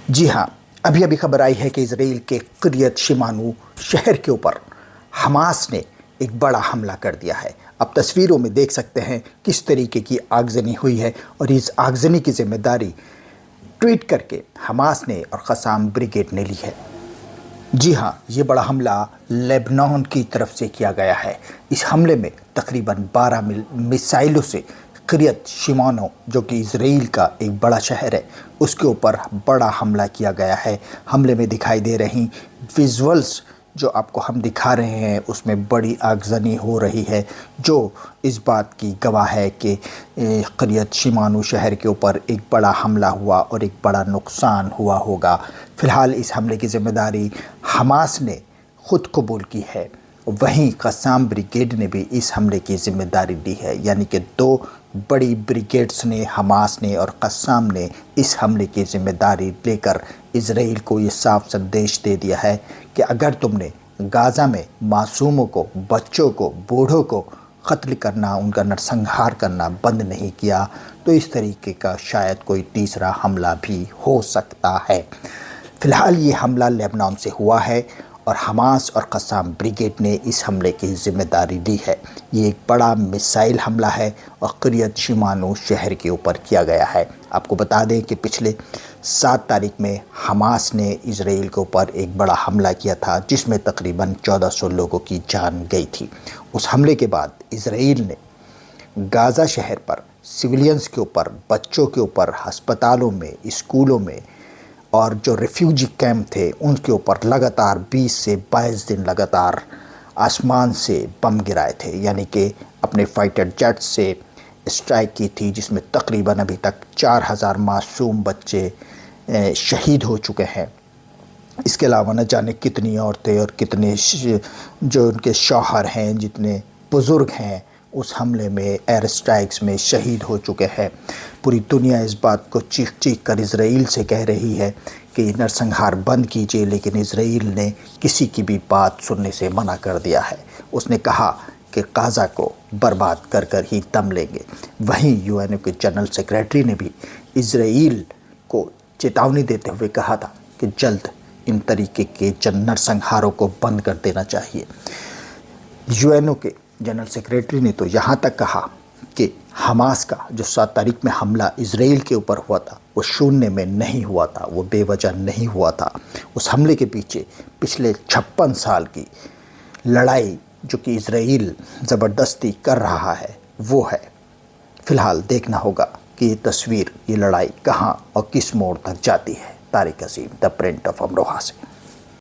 جی ہاں، ابھی ابھی خبر آئی ہے کہ اسرائیل کے قریت شمانو شہر کے اوپر حماس نے ایک بڑا حملہ کر دیا ہے۔ اب تصویروں میں دیکھ سکتے ہیں کس طریقے کی آگزنی ہوئی ہے، اور اس آگزنی کی ذمہ داری ٹویٹ کر کے حماس نے اور قسام بریگیڈ نے لی ہے۔ جی ہاں، یہ بڑا حملہ لیبنان کی طرف سے کیا گیا ہے۔ اس حملے میں تقریباً 12 میزائلوں سے قریت شمانو، جو کہ اسرائیل کا ایک بڑا شہر ہے، اس کے اوپر بڑا حملہ کیا گیا ہے۔ حملے میں دکھائی دے رہی ویژولز جو آپ کو ہم دکھا رہے ہیں، اس میں بڑی آگزنی ہو رہی ہے، جو اس بات کی گواہ ہے کہ قریت شمانو شہر کے اوپر ایک بڑا حملہ ہوا اور ایک بڑا نقصان ہوا ہوگا۔ فی الحال اس حملے کی ذمہ داری حماس نے خود قبول کی ہے، وہیں قسام بریگیڈ نے بھی اس حملے کی ذمہ داری لی ہے، یعنی کہ دو بڑی بریگیڈز نے، حماس نے اور قسام نے، اس حملے کی ذمہ داری لے کر اسرائیل کو یہ صاف سندیش دے دیا ہے کہ اگر تم نے غزہ میں معصوموں کو، بچوں کو، بوڑھوں کو قتل کرنا، ان کا نرسنہار کرنا بند نہیں کیا تو اس طریقے کا شاید کوئی تیسرا حملہ بھی ہو سکتا ہے۔ فی الحال یہ حملہ لیبنان سے ہوا ہے اور حماس اور قسام بریگیڈ نے اس حملے کی ذمہ داری لی ہے۔ یہ ایک بڑا میزائل حملہ ہے اور قریت شمانو شہر کے اوپر کیا گیا ہے۔ آپ کو بتا دیں کہ پچھلے 7 تاریخ میں حماس نے اسرائیل کے اوپر ایک بڑا حملہ کیا تھا، جس میں تقریباً 1400 لوگوں کی جان گئی تھی۔ اس حملے کے بعد اسرائیل نے غزہ شہر پر سویلینز کے اوپر، بچوں کے اوپر، ہسپتالوں میں، اسکولوں میں اور جو ریفیوجی کیمپ تھے ان کے اوپر لگاتار 20 سے 22 دن لگاتار آسمان سے بم گرائے تھے، یعنی کہ اپنے فائٹر جیٹ سے اسٹرائک کی تھی، جس میں تقریباً ابھی تک 4000 معصوم بچے شہید ہو چکے ہیں۔ اس کے علاوہ نہ جانے کتنی عورتیں اور کتنے جو ان کے شوہر ہیں، جتنے بزرگ ہیں، اس حملے میں، ایئر اسٹرائکس میں شہید ہو چکے ہیں۔ پوری دنیا اس بات کو چیخ چیخ کر اسرائیل سے کہہ رہی ہے کہ نرسنہار بند کیجیے، لیکن اسرائیل نے کسی کی بھی بات سننے سے منع کر دیا ہے۔ اس نے کہا کہ غزہ کو برباد کر کر ہی دم لیں گے۔ وہیں UN کے جنرل سیکریٹری نے بھی اسرائیل کو چیتاونی دیتے ہوئے کہا تھا کہ جلد ان طریقے کے نرسنہاروں کو بند کر دینا چاہیے۔ UN کے جنرل سیکریٹری نے تو یہاں تک کہا کہ حماس کا جو 7 تاریخ میں حملہ اسرائیل کے اوپر ہوا تھا، وہ شونیہ میں نہیں ہوا تھا، وہ بے وجہ نہیں ہوا تھا۔ اس حملے کے پیچھے پچھلے 56 سال کی لڑائی جو کہ اسرائیل زبردستی کر رہا ہے وہ ہے۔ فی الحال دیکھنا ہوگا کہ یہ تصویر، یہ لڑائی کہاں اور کس موڑ تک جاتی ہے۔ طارق عظیم، دی پرنٹ آف امروہہ سے۔